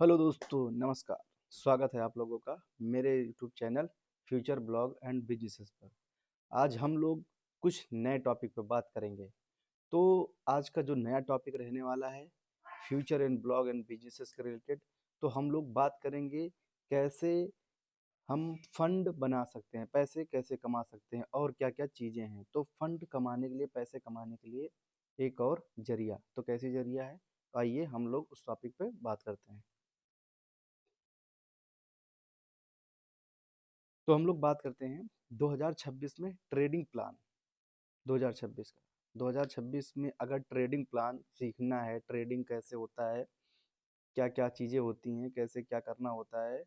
Hello दोस्तों, नमस्कार। स्वागत है आप लोगों का मेरे YouTube channel future blog and businesses पर। आज हम लोग कुछ नए टॉपिक पर बात करेंगे। तो आज का जो नया टॉपिक रहने वाला है future and blog and businesses के रिलेटेड। तो हम लोग बात करेंगे कैसे हम फंड बना सकते हैं, पैसे कैसे कमा सकते हैं और क्या क्या चीज़ें हैं। तो फंड कमाने के लिए, पैसे कमाने के लिए एक और जरिया, तो कैसी जरिया है, आइए हम लोग उस टॉपिक पे बात करते हैं। तो हम लोग बात करते हैं 2026 में ट्रेडिंग प्लान। 2026 का 2026 में अगर ट्रेडिंग प्लान सीखना है, ट्रेडिंग कैसे होता है, क्या क्या चीज़ें होती हैं, कैसे क्या करना होता है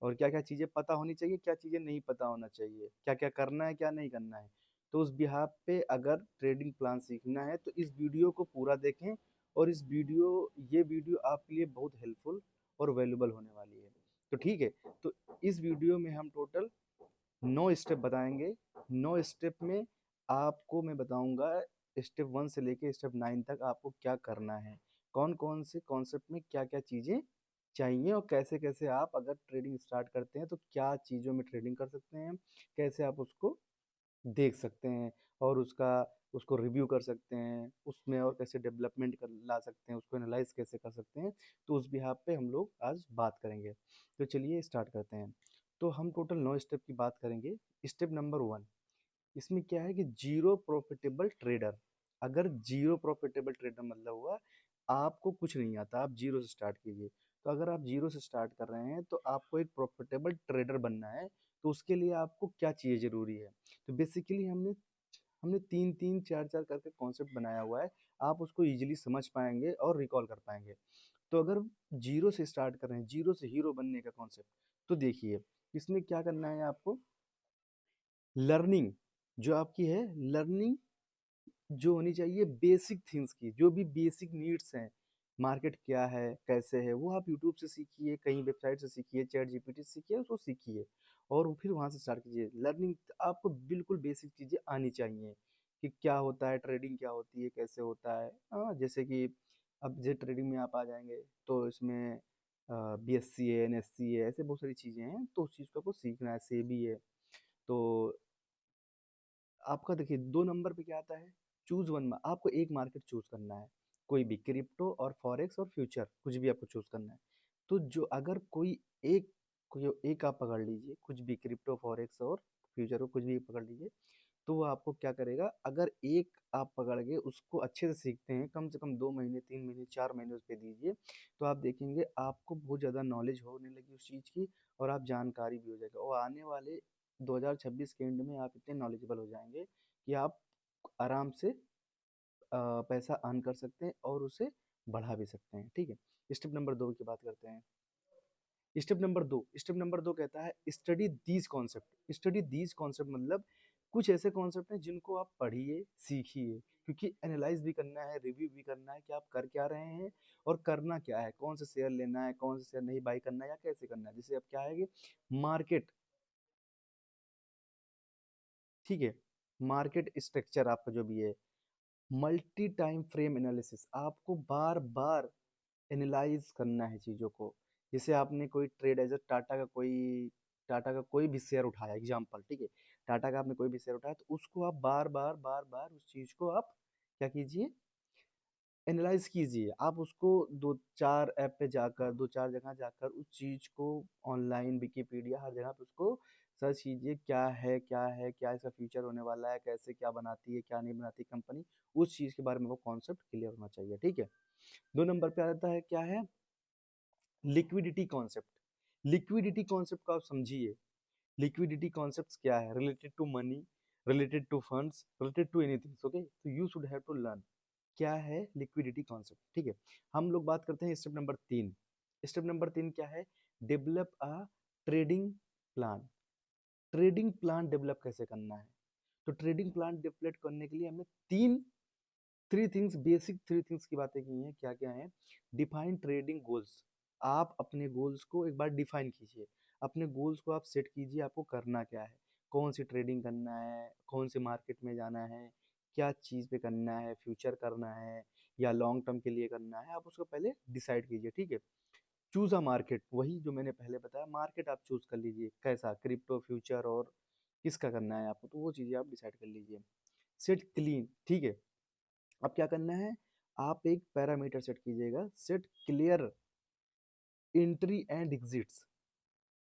और क्या क्या चीज़ें पता होनी चाहिए, क्या चीज़ें नहीं पता होना चाहिए, क्या क्या करना है, क्या नहीं करना है। तो उस बिहाफ पे अगर ट्रेडिंग प्लान सीखना है तो इस वीडियो को पूरा देखें। और ये वीडियो आपके लिए बहुत हेल्पफुल और वैल्यूबल होने वाली है। तो ठीक है। तो इस वीडियो में हम टोटल 9 स्टेप बताएंगे। 9 स्टेप में आपको मैं बताऊंगा स्टेप 1 से लेके स्टेप 9 तक आपको क्या करना है, कौन कौन से कॉन्सेप्ट में क्या क्या चीज़ें चाहिए और कैसे कैसे आप अगर ट्रेडिंग स्टार्ट करते हैं तो क्या चीज़ों में ट्रेडिंग कर सकते हैं, कैसे आप उसको देख सकते हैं और उसको रिव्यू कर सकते हैं, उसमें और कैसे डेवलपमेंट कर ला सकते हैं, उसको एनालाइज कैसे कर सकते हैं। तो उस बिहाफ पे हम लोग आज बात करेंगे। तो चलिए स्टार्ट करते हैं। तो हम टोटल 9 स्टेप की बात करेंगे। स्टेप नंबर 1, इसमें क्या है कि जीरो प्रॉफिटेबल ट्रेडर। अगर जीरो प्रॉफिटेबल ट्रेडर मतलब हुआ आपको कुछ नहीं आता, आप जीरो से स्टार्ट कीजिए। तो अगर आप जीरो से स्टार्ट कर रहे हैं तो आपको एक प्रॉफिटेबल ट्रेडर बनना है। तो उसके लिए आपको क्या चीज़ ज़रूरी है। तो बेसिकली हमने हमने तीन तीन चार चार करके कॉन्सेप्ट बनाया हुआ है। आप उसको इजीली समझ पाएंगे और रिकॉल कर पाएंगे। तो अगर जीरो से स्टार्ट कर रहे हैं, जीरो से हीरो बनने का कॉन्सेप्ट, तो देखिए इसमें क्या करना है आपको। लर्निंग जो आपकी है, लर्निंग जो होनी चाहिए बेसिक थिंग्स की, जो भी बेसिक नीड्स हैं, मार्केट क्या है कैसे है, वो आप यूट्यूब से सीखिए, कहीं वेबसाइट से सीखिए, चैट जीपीटी से सीखिए, उसको सीखिए और फिर वहाँ से स्टार्ट कीजिए लर्निंग। आपको बिल्कुल बेसिक चीज़ें आनी चाहिए कि क्या होता है ट्रेडिंग, क्या होती है, कैसे होता है। हाँ, जैसे कि अब जे ट्रेडिंग में आप आ जाएंगे तो इसमें BSC है, NSC है, ऐसे बहुत सारी चीज़ें हैं। तो उस चीज़ को आपको सीखना है, सेबी है। तो आपका देखिए 2 नंबर पे क्या आता है, चूज वन। आपको एक मार्केट चूज करना है, कोई भी क्रिप्टो और फॉरेक्स और फ्यूचर, कुछ भी आपको चूज करना है। तो जो अगर कोई एक आप पकड़ लीजिए, कुछ भी क्रिप्टो फॉरेक्स और फ्यूचर को कुछ भी पकड़ लीजिए। तो वो आपको क्या करेगा, अगर एक आप पकड़ के उसको अच्छे से सीखते हैं, कम से कम 2 महीने 3 महीने 4 महीने उस पर दीजिए, तो आप देखेंगे आपको बहुत ज़्यादा नॉलेज होने लगी उस चीज़ की और आप जानकारी भी हो जाएगा। और आने वाले 2026 के एंड में आप इतने नॉलेजेबल हो जाएंगे कि आप आराम से पैसा अर्न कर सकते हैं और उसे बढ़ा भी सकते हैं। ठीक है। स्टेप नंबर 2 की बात करते हैं। स्टेप नंबर दो कहता है study these concept. Study these concept मतलब कुछ ऐसे कॉन्सेप्ट हैं जिनको आप पढ़िए, सीखिए, क्योंकि एनालाइज भी करना है, रिव्यू भी करना है कि आप कर क्या रहे हैं और करना क्या है, कौन सा शेयर लेना है, कौन सा शेयर नहीं बाई करना है या कैसे करना है। जैसे अब क्या है कि मार्केट, ठीक है, मार्केट स्ट्रक्चर आपका जो भी है, मल्टी टाइम फ्रेम एनालिसिस, आपको बार बार एनालाइज करना है चीज़ों को। जैसे आपने कोई ट्रेड एज टाटा का कोई भी शेयर उठाया एग्जांपल, ठीक है, टाटा का आपने कोई भी शेयर उठाया तो उसको आप बार बार उस चीज़ को आप क्या कीजिए, एनालाइज कीजिए। आप उसको दो चार ऐप पे जाकर, दो चार जगह जाकर उस चीज़ को ऑनलाइन विकिपीडिया हर जगह पे उसको सर्च कीजिए, क्या इसका फ्यूचर होने वाला है, कैसे क्या बनाती है, क्या नहीं बनाती कंपनी। उस चीज़ के बारे में वो कॉन्सेप्ट क्लियर होना चाहिए। ठीक है। 2 नंबर पे आता है क्या है, लिक्विडिटी कॉन्सेप्ट। लिक्विडिटी कॉन्सेप्ट को आप समझिए। लिक्विडिटी कॉन्सेप्ट्स क्या है, related to money, related to funds, related to anything. Okay, तो you should have to learn क्या है लिक्विडिटी कॉन्सेप्ट। ठीक है। हम लोग बात करते हैं स्टेप नंबर 3। स्टेप नंबर 3 क्या है, develop a trading plan. Trading plan develop कैसे करना है। तो ट्रेडिंग प्लान डेवलप करने के लिए हमने तीन three things, basic three things की बातें की हैं। क्या क्या है, डिफाइन ट्रेडिंग गोल्स। आप अपने गोल्स को एक बार डिफाइन कीजिए, अपने गोल्स को आप सेट कीजिए, आपको करना क्या है, कौन सी ट्रेडिंग करना है, कौन से मार्केट में जाना है, क्या चीज़ पे करना है, फ्यूचर करना है या लॉन्ग टर्म के लिए करना है, आप उसको पहले डिसाइड कीजिए। ठीक है। चूज अ मार्केट, वही जो मैंने पहले बताया, मार्केट आप चूज कर लीजिए, कैसा क्रिप्टो, फ्यूचर और किसका करना है आपको, तो वो चीज़ें आप डिसाइड कर लीजिए। सेट क्लीन, ठीक है। अब क्या करना है, आप एक पैरामीटर सेट कीजिएगा, set clear entry and exits.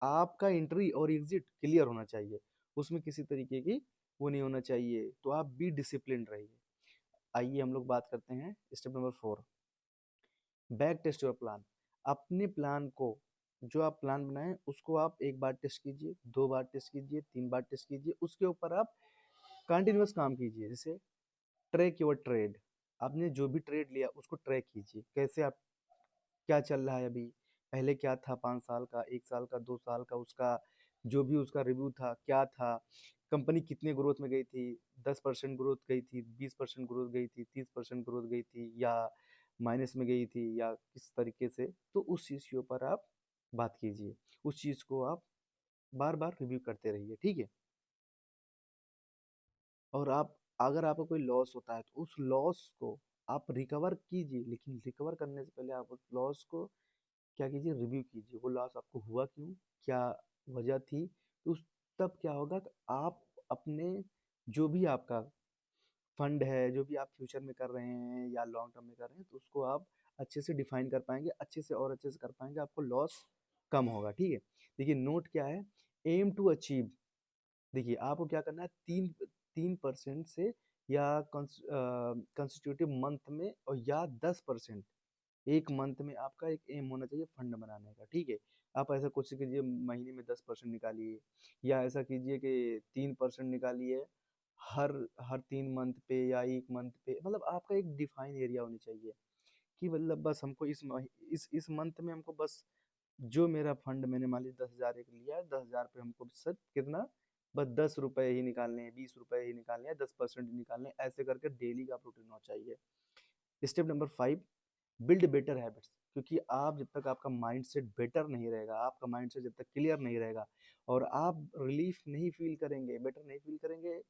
आपका एंट्री और एग्जिट क्लियर होना चाहिए, उसमें किसी तरीके की वो नहीं होना चाहिए, तो आप बी डिसिप्लिन रहिए। आइए हम लोग बात करते हैं step number 4, back test your plan. अपने प्लान को, जो आप प्लान बनाएं उसको आप एक बार टेस्ट कीजिए, दो बार टेस्ट कीजिए, तीन बार टेस्ट कीजिए, उसके ऊपर आप कंटिन्यूअस काम कीजिए। जैसे ट्रैक योर ट्रेड, आपने जो भी ट्रेड लिया उसको ट्रैक कीजिए, कैसे आप, क्या चल रहा है अभी, पहले क्या था, 5 साल का, 1 साल का, 2 साल का, उसका जो भी उसका रिव्यू था क्या था, कंपनी कितने ग्रोथ में गई थी, 10% ग्रोथ गई थी, 20% ग्रोथ गई थी, 30% ग्रोथ गई थी, या माइनस में गई थी, या किस तरीके से, तो उस चीज़ के ऊपर आप बात कीजिए, उस चीज़ को आप बार बार रिव्यू करते रहिए, ठीक है। और आप, अगर आपको कोई लॉस होता है तो उस लॉस को आप रिकवर कीजिए, लेकिन रिकवर करने से पहले आप उस लॉस को क्या कीजिए, रिव्यू कीजिए, वो लॉस आपको हुआ क्यों, क्या वजह थी, तो तब क्या होगा कि आप अपने, जो भी आपका फंड है, जो भी आप फ्यूचर में कर रहे हैं या लॉन्ग टर्म में कर रहे हैं, तो उसको आप अच्छे से डिफाइन कर पाएंगे, अच्छे से और अच्छे से कर पाएंगे, आपको लॉस कम होगा, ठीक है। देखिए नोट क्या है, एम टू अचीव, देखिए आपको क्या करना है, 3% से, या कंस्टिट्यूटिव मंथ में, और या 10% एक मंथ में आपका एक एम होना चाहिए फंड बनाने का, ठीक है। आप ऐसा कोशिश कीजिए महीने में 10% निकालिए, या ऐसा कीजिए कि 3% निकालिए हर हर 3 मंथ पे या एक मंथ पे, मतलब आपका एक डिफाइन एरिया होनी चाहिए, कि मतलब बस हमको इस मंथ में हमको बस, जो मेरा फंड मैंने मान लीजिए 10,000 एक लिया है, 10,000 पे हमको सिर्फ कितना, बस 10 रुपए ही निकालने हैं, 20 रुपए ही निकालने हैं, 10% ही निकालने हैं, ऐसे करके डेली का प्रोटीन होना चाहिए। Step number 5, build better habits, क्योंकि आप जब तक आपका माइंडसेट बेटर नहीं रहेगा, आपका माइंडसेट जब तक क्लियर नहीं रहेगा, और आप रिलीफ नहीं फील करेंगे, बेटर नहीं फील करेंगे,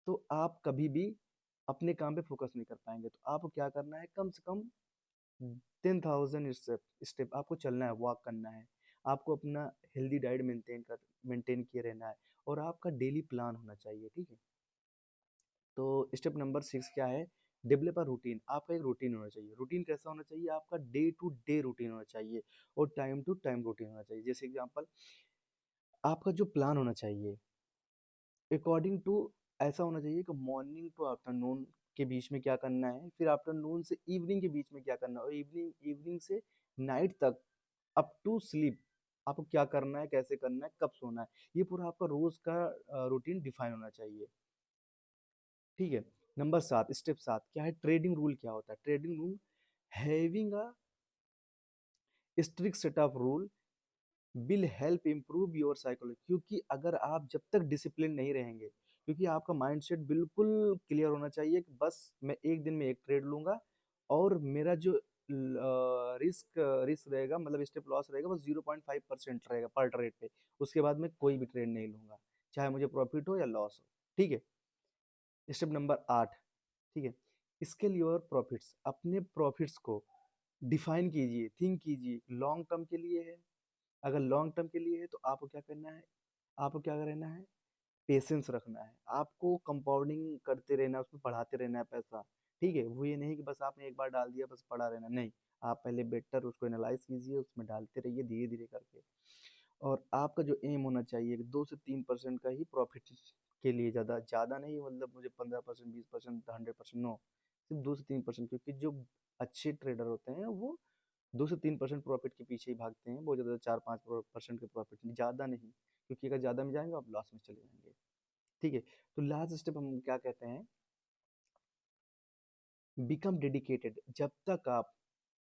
तो आप कभी भी अपने काम पे फोकस नहीं कर पाएंगे। तो आपको क्या करना है, कम से कम 10,000 स्टेप आपको चलना है, वॉक करना है, आपको अपना हेल्दी डाइट मेंटेन किए रहना है, और आपका डेली प्लान होना चाहिए, ठीक है। तो स्टेप नंबर 6 क्या है, डेवलप अ रूटीन, आपका एक रूटीन होना चाहिए। रूटीन कैसा होना चाहिए, आपका डे टू डे रूटीन होना चाहिए, और टाइम टू टाइम रूटीन होना चाहिए। जैसे एग्जांपल, आपका जो प्लान होना चाहिए अकॉर्डिंग टू, ऐसा होना चाहिए कि मॉर्निंग टू आफ्टरनून के बीच में क्या करना है, फिर आफ्टरनून से इवनिंग के बीच में क्या करना है, और इवनिंग इवनिंग से नाइट तक, अप टू स्लीप, आपको क्या करना है, कैसे करना है, कब सोना है, ये पूरा आपका रोज का रूटीन डिफाइन होना चाहिए, ठीक है। नंबर 7, स्टेप 7 क्या है, ट्रेडिंग रूल क्या होता है, trading rule, having a strict set of rule will help improve your psychology, क्योंकि अगर आप जब तक डिसिप्लिन नहीं रहेंगे, क्योंकि आपका माइंडसेट बिल्कुल क्लियर होना चाहिए कि बस मैं एक दिन में एक ट्रेड लूंगा, और मेरा जो रिस्क रिस्क रहेगा, मतलब स्टेप लॉस रहेगा, बस 0.5% रहेगा पर ट्रेड पे, उसके बाद मैं कोई भी ट्रेड नहीं लूंगा, चाहे मुझे प्रॉफिट हो या लॉस हो, ठीक है। स्टेप नंबर 8, ठीक है, स्केल योर प्रॉफिट्स, अपने प्रॉफिट्स को डिफाइन कीजिए, थिंक कीजिए, लॉन्ग टर्म के लिए है, अगर लॉन्ग टर्म के लिए है तो आपको क्या करना है, आपको क्या रहना है, पेशेंस रखना है, आपको कंपाउंडिंग करते रहना है, उसमें बढ़ाते रहना है पैसा, ठीक है। वो ये नहीं कि बस आपने एक बार डाल दिया बस पड़ा रहना, नहीं, आप पहले बेटर उसको एनालाइज कीजिए, उसमें डालते रहिए धीरे धीरे करके, और आपका जो एम होना चाहिए कि 2 से 3% का ही प्रॉफिट के लिए, ज़्यादा ज़्यादा नहीं, मतलब मुझे 15%, 20%, 100%, नो, सिर्फ 2 से 3%, क्योंकि जो अच्छे ट्रेडर होते हैं वो 2 से 3% प्रॉफिट के पीछे ही भागते हैं, बहुत ज़्यादा 4-5% के प्रॉफिट नहीं, ज़्यादा नहीं, क्योंकि अगर ज़्यादा में जाएंगे आप लॉस में चले जाएंगे, ठीक है। तो लास्ट स्टेप हम क्या कहते हैं, बिकम डेडिकेटेड, जब तक आप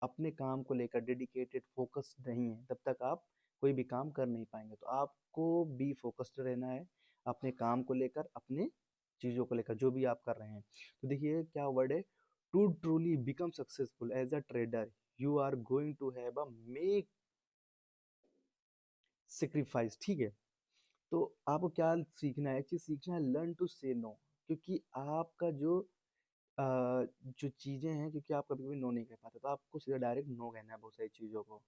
अपने काम को लेकर डेडिकेटेड फोकस नहीं है, तब तक आप कोई भी काम कर नहीं पाएंगे, तो आपको बी फोकस्ड रहना है अपने काम को लेकर, अपने चीज़ों को लेकर, जो भी आप कर रहे हैं। तो देखिए क्या वर्ड है, to truly become successful as a trader you are going to have a make sacrifice, ठीक है। तो आपको क्या सीखना है, एक चीज सीखना है, लर्न टू से नो, क्योंकि आपका अ, जो चीजें हैं, क्योंकि आप कभी कभी नो नहीं कह पाते, तो आपको सीधा डायरेक्ट नो कहना है बहुत सारी चीजों को,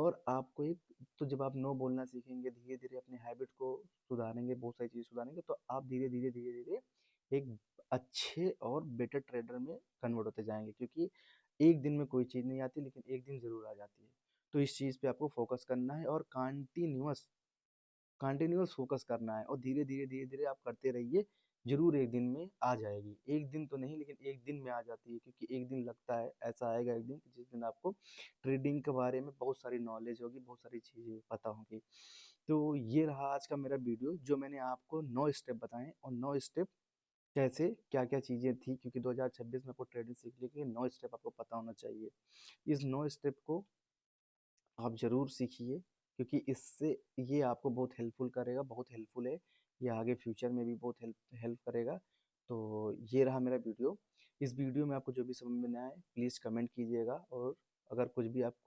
और आपको एक तो जब आप नो बोलना सीखेंगे, धीरे-धीरे अपने हैबिट को सुधारेंगे, बहुत सारी चीज़ें सुधारेंगे, तो आप धीरे-धीरे एक अच्छे और बेटर ट्रेडर में कन्वर्ट होते जाएँगे, क्योंकि एक दिन में कोई चीज़ नहीं आती, लेकिन एक दिन ज़रूर आ जाती है। तो इस चीज़ पे आपको फोकस करना है और कंटिन्यूअस फोकस करना है, और धीरे-धीरे आप करते रहिए, ज़रूर एक दिन में आ जाएगी। एक दिन तो नहीं, लेकिन एक दिन में आ जाती है, क्योंकि एक दिन लगता है, ऐसा आएगा एक दिन कि जिस दिन आपको ट्रेडिंग के बारे में बहुत सारी नॉलेज होगी, बहुत सारी चीज़ें पता होंगी। तो ये रहा आज का मेरा वीडियो, जो मैंने आपको 9 स्टेप बताएँ, और 9 स्टेप कैसे क्या-क्या चीज़ें थी, क्योंकि 2026 में आपको ट्रेडिंग सीखने के लिए 9 स्टेप आपको पता होना चाहिए। इस 9 स्टेप को आप ज़रूर सीखिए, क्योंकि इससे ये आपको बहुत हेल्पफुल करेगा, बहुत हेल्पफुल है। ये आगे फ्यूचर में भी बहुत हेल्प हेल्प करेगा। तो ये रहा मेरा वीडियो। इस वीडियो में आपको जो भी समझ में ना आए, प्लीज़ कमेंट कीजिएगा, और अगर कुछ भी आपको